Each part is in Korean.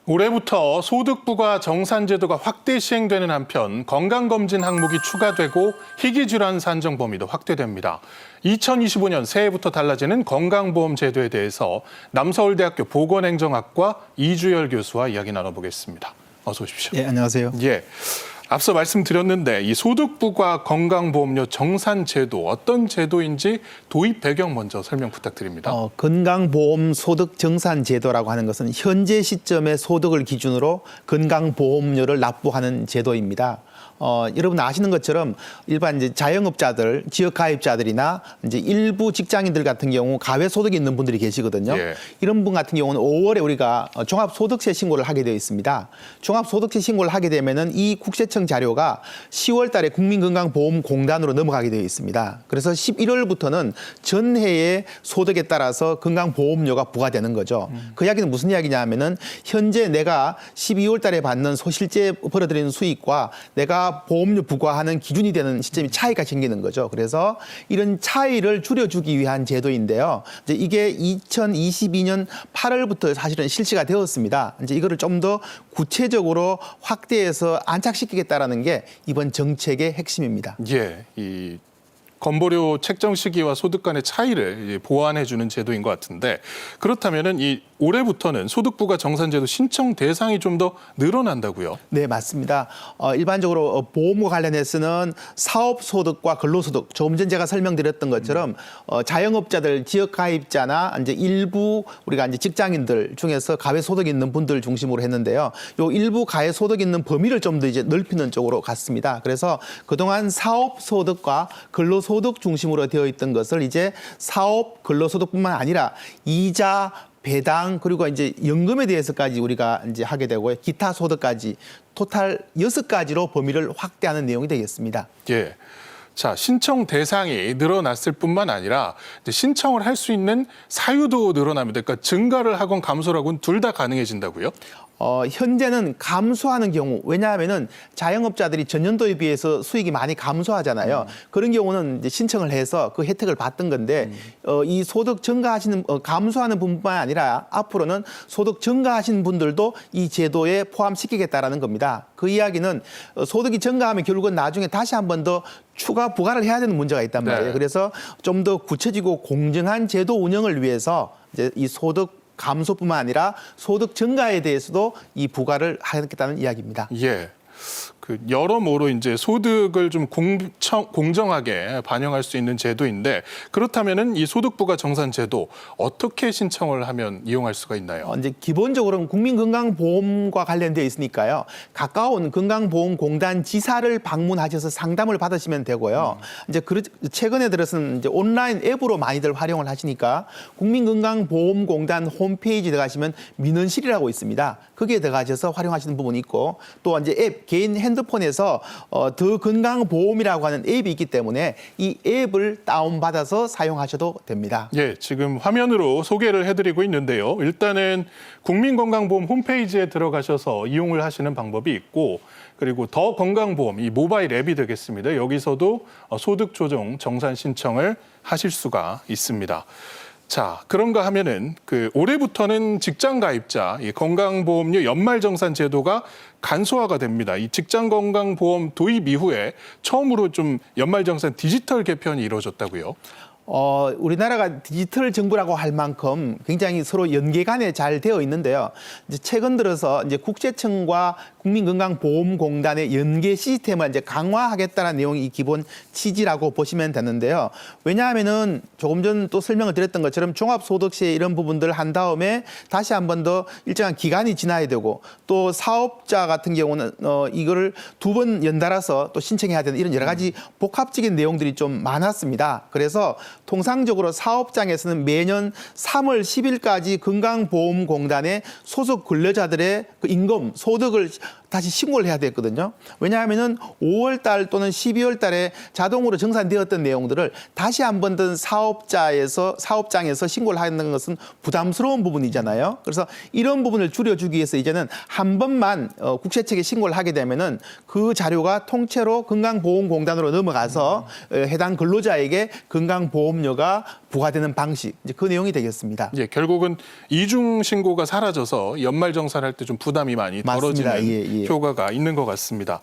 올해부터 소득부가 정산제도가 확대 시행되는 한편 건강검진 항목이 추가되고 희귀질환 산정 범위도 확대됩니다. 2025년 새해부터 달라지는 건강보험제도에 대해서 남서울대학교 보건행정학과 이주열 교수와 이야기 나눠보겠습니다. 어서 오십시오. 예, 안녕하세요. 예. 앞서 말씀드렸는데 이 소득부가 건강보험료 정산제도 어떤 제도인지 도입 배경 먼저 설명 부탁드립니다. 건강보험 소득 정산제도라고 하는 것은 현재 시점의 소득을 기준으로 건강보험료를 납부하는 제도입니다. 여러분 아시는 것처럼 일반 이제 자영업자들, 지역가입자들이나 이제 일부 직장인들 같은 경우 가외소득이 있는 분들이 계시거든요. 예. 이런 분 같은 경우는 5월에 우리가 종합소득세 신고를 하게 되어 있습니다. 종합소득세 신고를 하게 되면은 이 국세청 자료가 10월 달에 국민건강보험공단으로 넘어가게 되어 있습니다. 그래서 11월부터는 전해의 소득에 따라서 건강보험료가 부과되는 거죠. 그 이야기는 무슨 이야기냐 하면은 현재 내가 12월 달에 받는 실제 벌어들이는 수익과 내가 보험료 부과하는 기준이 되는 시점이 차이가 생기는 거죠. 그래서 이런 차이를 줄여주기 위한 제도인데요. 이제 이게 2022년 8월부터 사실은 실시가 되었습니다. 이제 이거를 좀 더 구체적으로 확대해서 안착시키겠다라는 게 이번 정책의 핵심입니다. 예, 이 건보료 책정 시기와 소득 간의 차이를 보완해주는 제도인 것 같은데 그렇다면은 이 올해부터는 소득부가 정산제도 신청 대상이 좀 더 늘어난다고요? 네, 맞습니다. 일반적으로 보험과 관련해서는 사업소득과 근로소득, 조금 전 제가 설명드렸던 것처럼 자영업자들, 지역가입자나 이제 일부 우리가 이제 직장인들 중에서 가외소득이 있는 분들 중심으로 했는데요. 요 일부 가외소득이 있는 범위를 좀 더 이제 넓히는 쪽으로 갔습니다. 그래서 그동안 사업소득과 근로소득 중심으로 되어 있던 것을 이제 사업, 근로소득뿐만 아니라 이자, 배당 그리고 이제 연금에 대해서까지 우리가 이제 하게 되고 기타 소득까지 토탈 6가지로 범위를 확대하는 내용이 되겠습니다. 예. 자, 신청 대상이 늘어났을 뿐만 아니라 신청을 할 수 있는 사유도 늘어납니다. 그러니까 증가를 하건 감소를 하건 둘 다 가능해진다고요? 현재는 감소하는 경우, 왜냐하면은 자영업자들이 전년도에 비해서 수익이 많이 감소하잖아요. 그런 경우는 이제 신청을 해서 그 혜택을 받던 건데, 이 소득 증가하시는, 감소하는 분뿐만 아니라 앞으로는 소득 증가하시는 분들도 이 제도에 포함시키겠다라는 겁니다. 그 이야기는 소득이 증가하면 결국은 나중에 다시 한 번 더 추가 부과를 해야 되는 문제가 있단 말이에요. 네. 그래서 좀 더 구체적이고 공정한 제도 운영을 위해서 이제 이 소득 감소뿐만 아니라 소득 증가에 대해서도 이 부과를 하겠다는 이야기입니다. 예. 그 여러모로 이제 소득을 좀 공정하게 반영할 수 있는 제도인데 그렇다면은 이 소득부가 정산제도 어떻게 신청을 하면 이용할 수가 있나요? 이제 기본적으로는 국민건강보험과 관련되어 있으니까요. 가까운 건강보험공단 지사를 방문하셔서 상담을 받으시면 되고요. 이제 최근에 들어서는 이제 온라인 앱으로 많이들 활용을 하시니까 국민건강보험공단 홈페이지에 들어가시면 민원실이라고 있습니다. 거기에 들어가셔서 활용하시는 부분이 있고 또 이제 앱 개인 핸드폰에서 더 건강보험이라고 하는 앱이 있기 때문에 이 앱을 다운받아서 사용하셔도 됩니다. 예, 지금 화면으로 소개를 해드리고 있는데요. 일단은 국민건강보험 홈페이지에 들어가셔서 이용을 하시는 방법이 있고 그리고 더 건강보험, 이 모바일 앱이 되겠습니다. 여기서도 소득 조정 정산 신청을 하실 수가 있습니다. 자, 그런가 하면은 올해부터는 직장 가입자 이 건강보험료 연말정산 제도가 간소화가 됩니다. 이 직장건강보험 도입 이후에 처음으로 좀 연말정산 디지털 개편이 이루어졌다고요? 우리나라가 디지털 정부라고 할 만큼 굉장히 서로 연계간에 잘 되어 있는데요. 이제 최근 들어서 이제 국세청과 국민건강보험공단의 연계 시스템을 이제 강화하겠다는 내용이 기본 취지라고 보시면 되는데요. 왜냐하면은 조금 전 또 설명을 드렸던 것처럼 종합소득세 이런 부분들을 한 다음에 다시 한 번 더 일정한 기간이 지나야 되고 또 사업자 같은 경우는 이거를 2번 연달아서 또 신청해야 되는 이런 여러 가지 복합적인 내용들이 좀 많았습니다. 그래서 통상적으로 사업장에서는 매년 3월 10일까지 건강보험공단에 소속 근로자들의 그 임금, 소득을 다시 신고를 해야 됐거든요. 왜냐하면은 5월 달 또는 12월 달에 자동으로 정산되었던 내용들을 다시 한 번 더 사업장에서 신고를 하는 것은 부담스러운 부분이잖아요. 그래서 이런 부분을 줄여주기 위해서 이제는 한 번만 국세청에 신고를 하게 되면은 그 자료가 통째로 건강보험공단으로 넘어가서 해당 근로자에게 건강보험료가 부과되는 방식 이제 그 내용이 되겠습니다. 예, 결국은 이중 신고가 사라져서 연말정산할 때 좀 부담이 많이 맞습니다. 덜어지는 예. 효과가 있는 것 같습니다.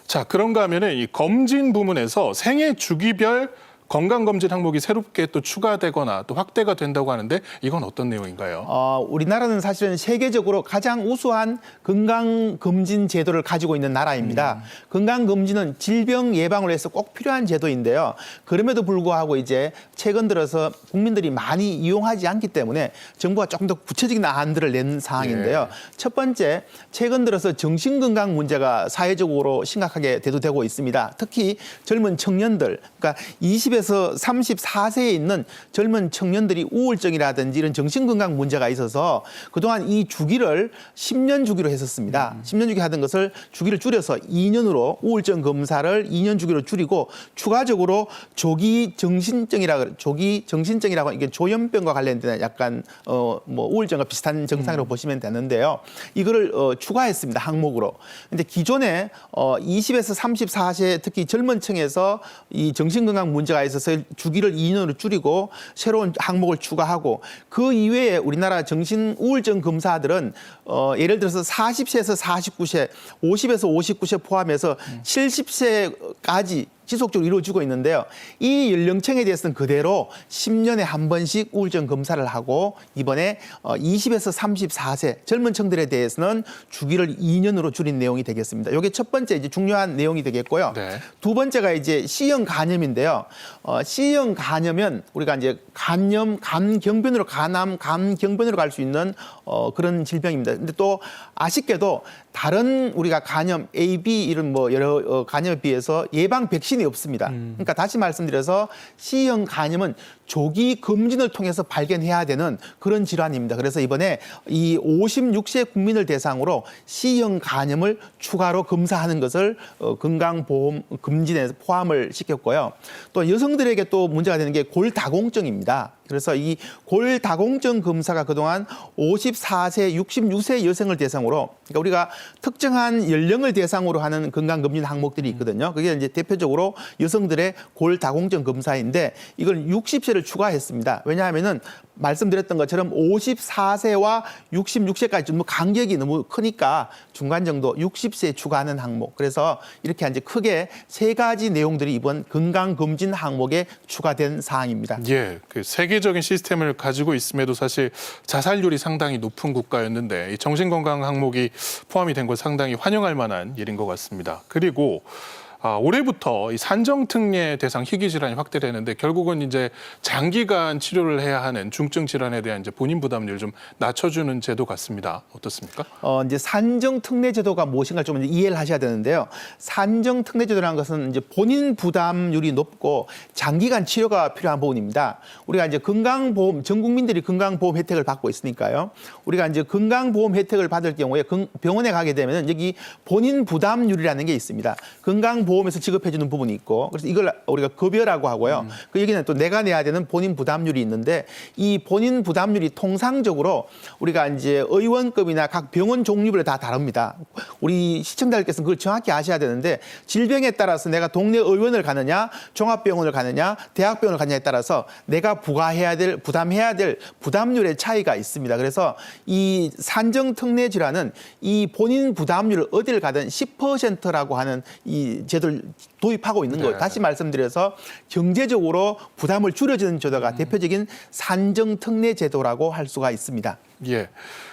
자, 그런가 하면은 이 검진 부문에서 생애 주기별 건강검진 항목이 새롭게 또 추가되거나 또 확대가 된다고 하는데 이건 어떤 내용인가요? 우리나라는 사실은 세계적으로 가장 우수한 건강검진 제도를 가지고 있는 나라입니다. 건강검진은 질병 예방을 위해서 꼭 필요한 제도인데요. 그럼에도 불구하고 이제 최근 들어서 국민들이 많이 이용하지 않기 때문에 정부가 조금 더 구체적인 안들을 낸 사항인데요. 첫 번째, 최근 들어서 정신건강 문제가 사회적으로 심각하게 대두되고 있습니다. 특히 젊은 청년들, 그러니까 20에서 34세에 있는 젊은 청년들이 우울증이라든지 이런 정신건강 문제가 있어서 그동안 이 주기를 10년 주기로 했었습니다. 10년 주기 하던 것을 주기를 줄여서 2년으로 우울증 검사를 2년 주기로 줄이고 추가적으로 조기 정신증이라고 이게 조현병과 관련된 약간 뭐 우울증과 비슷한 증상이라고 보시면 되는데요. 이거를 추가했습니다. 항목으로. 근데 기존에 20에서 34세 특히 젊은 층에서 이 정신건강 문제가 있어서 주기를 2년으로 줄이고 새로운 항목을 추가하고 그 이외에 우리나라 정신 우울증 검사들은 예를 들어서 40세에서 49세, 50에서 59세 포함해서 70세까지 지속적으로 이루어지고 있는데요. 이 연령층에 대해서는 그대로 10년에 한 번씩 우울증 검사를 하고 이번에 20에서 34세 젊은 층들에 대해서는 주기를 2년으로 줄인 내용이 되겠습니다. 이게 첫 번째 이제 중요한 내용이 되겠고요. 네. 두 번째가 이제 C형 간염인데요. C형 간염은 우리가 이제 감경변으로 갈 수 있는 그런 질병입니다. 근데 또 아쉽게도 다른 우리가 간염 A, B 이런 뭐 여러 간염에 비해서 예방 백신이 없습니다. 그러니까 다시 말씀드려서 C형 간염은 조기 검진을 통해서 발견해야 되는 그런 질환입니다. 그래서 이번에 이 56세 국민을 대상으로 C형 간염을 추가로 검사하는 것을 건강보험 검진에 포함을 시켰고요. 또 여성들에게 또 문제가 되는 게 골다공증입니다. 그래서 이 골다공증 검사가 그동안 54세, 66세 여성을 대상으로 그러니까 우리가 특정한 연령을 대상으로 하는 건강검진 항목들이 있거든요. 그게 이제 대표적으로 여성들의 골다공증 검사인데 이걸 60세를 추가했습니다. 왜냐하면은 말씀드렸던 것처럼 54세와 66세까지 좀 간격이 너무 크니까 중간 정도 60세 추가하는 항목. 그래서 이렇게 이제 크게 세 가지 내용들이 이번 건강검진 항목에 추가된 사항입니다. 예, 그 세계적인 시스템을 가지고 있음에도 사실 자살률이 상당히 높은 국가였는데 이 정신건강 항목이 포함이 된 건 상당히 환영할 만한 일인 것 같습니다. 그리고 올해부터 이 산정특례 대상 희귀 질환이 확대되는데 결국은 이제 장기간 치료를 해야 하는 중증 질환에 대한 이제 본인 부담률 좀 낮춰주는 제도 같습니다. 어떻습니까? 이제 산정특례 제도가 무엇인가 좀 이해를 하셔야 되는데요. 산정특례 제도라는 것은 이제 본인 부담률이 높고 장기간 치료가 필요한 부분입니다. 우리가 이제 건강보험 전 국민들이 건강보험 혜택을 받고 있으니까요. 우리가 이제 건강보험 혜택을 받을 경우에 병원에 가게 되면 여기 본인 부담률이라는 게 있습니다. 건강보험에서 지급해주는 부분이 있고 그래서 이걸 우리가 급여라고 하고요. 그 얘기는 또 내가 내야 되는 본인 부담률이 있는데 이 본인 부담률이 통상적으로 우리가 이제 의원급이나 각 병원 종류별로 다 다릅니다. 우리 시청자들께서는 그걸 정확히 아셔야 되는데 질병에 따라서 내가 동네 의원을 가느냐, 종합병원을 가느냐, 대학병원을 가느냐에 따라서 내가 부담해야 될 부담률의 차이가 있습니다. 그래서 이 산정특례 질환은 이 본인 부담률을 어딜 가든 10%라고 하는 이 제도를 도입하고 있는 거예요. 다시 말씀드려서 경제적으로 부담을 줄여주는 제도가 대표적인 산정특례 제도라고 할 수가 있습니다. 예.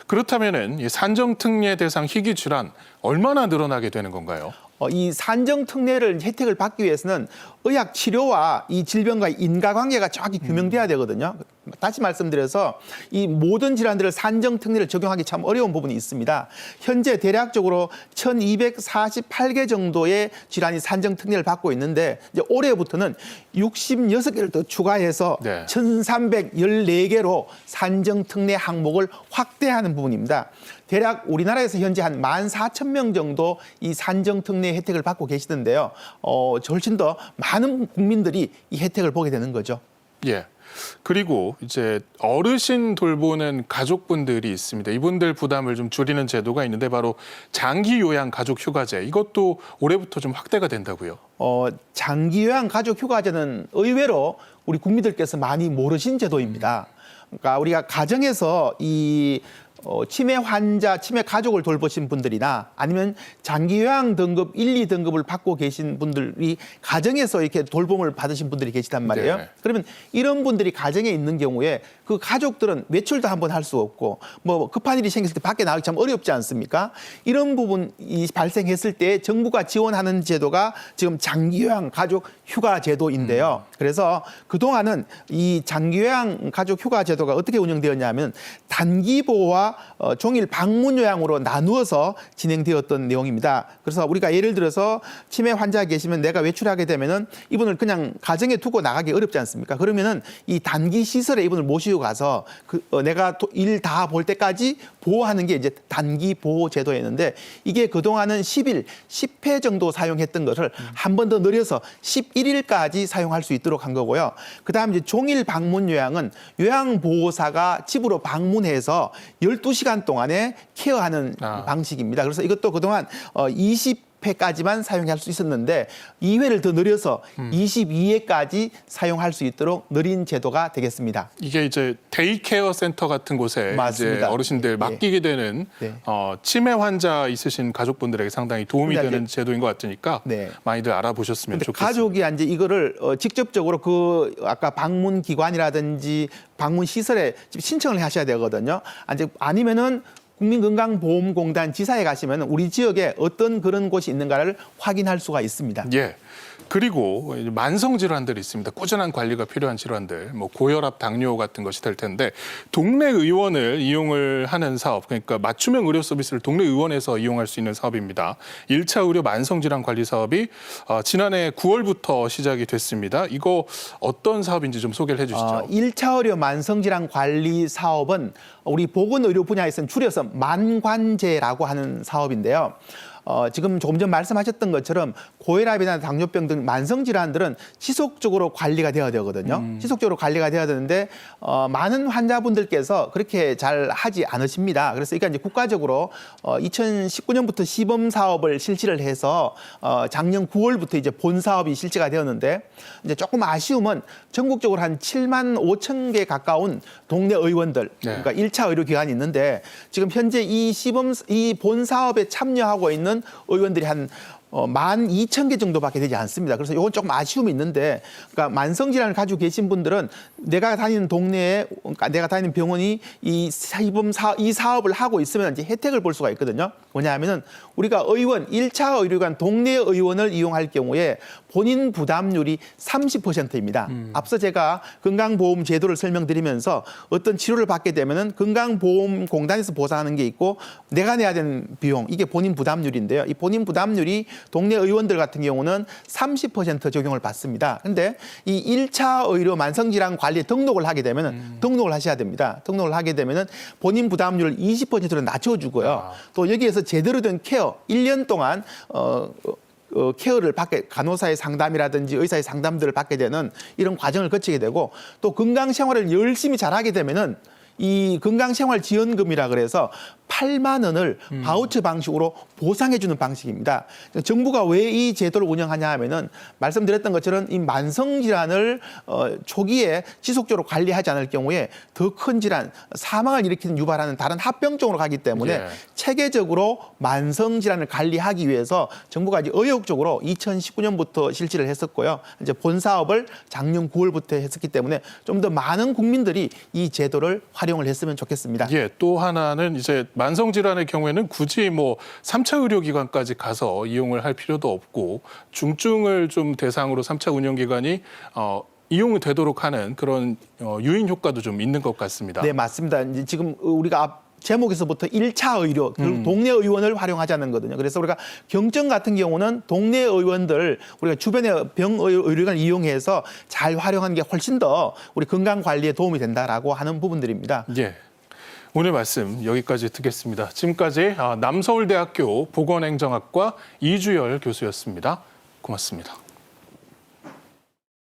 그렇다면은 이 산정특례 대상 희귀 질환 얼마나 늘어나게 되는 건가요? 이 산정특례를 혜택을 받기 위해서는 의학 치료와 이 질병과의 인과관계가 정확히 규명돼야 되거든요. 다시 말씀드려서 이 모든 질환들을 산정특례를 적용하기 참 어려운 부분이 있습니다. 현재 대략적으로 1248개 정도의 질환이 산정특례를 받고 있는데 이제 올해부터는 66개를 더 추가해서 1314개로 산정특례 항목을 확대하는 부분입니다. 대략 우리나라에서 현재 한 14,000명 정도 이 산정특례 혜택을 받고 계시던데요. 훨씬 더 많은 국민들이 이 혜택을 보게 되는 거죠. 예. 그리고 이제 어르신 돌보는 가족분들이 있습니다. 이분들 부담을 좀 줄이는 제도가 있는데 바로 장기 요양 가족 휴가제 이것도 올해부터 좀 확대가 된다고요. 장기 요양 가족 휴가제는 의외로 우리 국민들께서 많이 모르신 제도입니다. 그러니까 우리가 가정에서 이 치매 환자, 치매 가족을 돌보신 분들이나 아니면 장기 요양 등급 1, 2등급을 받고 계신 분들이 가정에서 이렇게 돌봄을 받으신 분들이 계시단 말이에요. 네. 그러면 이런 분들이 가정에 있는 경우에 그 가족들은 외출도 한번 할 수 없고 뭐 급한 일이 생겼을 때 밖에 나가기 참 어렵지 않습니까? 이런 부분이 발생했을 때 정부가 지원하는 제도가 지금 장기 요양 가족 휴가 제도인데요. 그래서 그동안은 이 장기 요양 가족 휴가 제도가 어떻게 운영되었냐면 단기 보호와 종일 방문 요양으로 나누어서 진행되었던 내용입니다. 그래서 우리가 예를 들어서 치매 환자 계시면 내가 외출하게 되면은 이분을 그냥 가정에 두고 나가기 어렵지 않습니까? 그러면은 이 단기 시설에 이분을 모시고 가서 내가 일 다 볼 때까지 보호하는 게 이제 단기 보호 제도였는데 이게 그동안은 10일, 10회 정도 사용했던 것을 한 번 더 늘려서 11일까지 사용할 수 있도록 한 거고요. 그다음 이제 종일 방문 요양은 요양보호사가 집으로 방문해서 12시간 동안에 케어하는 방식입니다. 그래서 이것도 그동안 20회까지만 사용할 수 있었는데 2회를 더 늘려서 22회까지 사용할 수 있도록 늘린 제도가 되겠습니다. 이게 이제 데이케어 센터 같은 곳에 맞습니다. 이제 어르신들 맡기게 되는 네. 치매 환자 있으신 가족분들에게 상당히 도움이 근데 되는 제도인 것 같으니까 네. 많이들 알아보셨으면 근데 좋겠습니다. 가족이 이제 이거를 직접적으로 그 아까 방문 기관이라든지 방문 시설에 신청을 하셔야 되거든요. 아니면은 국민건강보험공단 지사에 가시면 우리 지역에 어떤 그런 곳이 있는가를 확인할 수가 있습니다. 예. 그리고 만성 질환들이 있습니다. 꾸준한 관리가 필요한 질환들, 뭐 고혈압, 당뇨 같은 것이 될 텐데 동네 의원을 이용을 하는 사업, 그러니까 맞춤형 의료 서비스를 동네 의원에서 이용할 수 있는 사업입니다. 1차 의료 만성 질환 관리 사업이 지난해 9월부터 시작이 됐습니다. 이거 어떤 사업인지 좀 소개를 해주시죠. 1차 의료 만성 질환 관리 사업은 우리 보건의료 분야에서는 줄여서 만관제라고 하는 사업인데요. 지금 조금 전 말씀하셨던 것처럼 고혈압이나 당뇨병 등 만성 질환들은 지속적으로 관리가 되어야 되거든요. 지속적으로 관리가 되어야 되는데 많은 환자분들께서 그렇게 잘 하지 않으십니다. 그래서 이게 이제 국가적으로 2019년부터 시범 사업을 실시를 해서 작년 9월부터 이제 본 사업이 실시가 되었는데 이제 조금 아쉬움은 전국적으로 한 7만 5천 개 가까운 동네 의원들, 그러니까 1차 의료기관이 있는데 지금 현재 이 본 사업에 참여하고 있는 의원들이 한 12,000개 정도밖에 되지 않습니다. 그래서 이건 조금 아쉬움이 있는데, 그러니까 만성 질환을 가지고 계신 분들은 내가 다니는 동네에, 그러니까 내가 다니는 병원이 이 사업을 하고 있으면 이제 혜택을 볼 수가 있거든요. 뭐냐하면은 우리가 의원, 1차 의료기관 동네 의원을 이용할 경우에 본인 부담률이 30%입니다. 앞서 제가 건강보험 제도를 설명드리면서 어떤 치료를 받게 되면은 건강보험공단에서 보상하는 게 있고 내가 내야 되는 비용, 이게 본인 부담률인데요. 이 본인 부담률이 동네 의원들 같은 경우는 30% 적용을 받습니다. 그런데 이 1차 의료 만성질환 관리에 등록을 하게 되면은 등록을 하셔야 됩니다. 등록을 하게 되면은 본인 부담률을 20%로 낮춰주고요. 또 여기에서 제대로 된 케어, 1년 동안 케어를 간호사의 상담이라든지 의사의 상담들을 받게 되는 이런 과정을 거치게 되고 또 건강생활을 열심히 잘하게 되면은 이 건강생활지원금이라 그래서 8만 원을 바우처 방식으로 보상해주는 방식입니다. 정부가 왜 이 제도를 운영하냐 하면은 말씀드렸던 것처럼 이 만성질환을 초기에 지속적으로 관리하지 않을 경우에 더 큰 질환, 사망을 일으키는 유발하는 다른 합병증으로 가기 때문에 체계적으로 만성질환을 관리하기 위해서 정부가 이제 의욕적으로 2019년부터 실시를 했었고요. 이제 본 사업을 작년 9월부터 했었기 때문에 좀 더 많은 국민들이 이 제도를 활용을 했으면 좋겠습니다. 예, 또 하나는 이제 만성 질환의 경우에는 굳이 뭐 3차 의료기관까지 가서 이용을 할 필요도 없고 중증을 좀 대상으로 3차 운영기관이 이용이 되도록 하는 그런 유인 효과도 좀 있는 것 같습니다. 네, 맞습니다. 이제 지금 우리가 제목에서부터 1차 의료, 동네 의원을 활용하자는 거거든요. 그래서 우리가 경정 같은 경우는 동네 의원들 우리가 주변의 의료기관을 이용해서 잘 활용하는 게 훨씬 더 우리 건강 관리에 도움이 된다라고 하는 부분들입니다. 예. 오늘 말씀 여기까지 듣겠습니다. 지금까지 남서울대학교 보건행정학과 이주열 교수였습니다. 고맙습니다.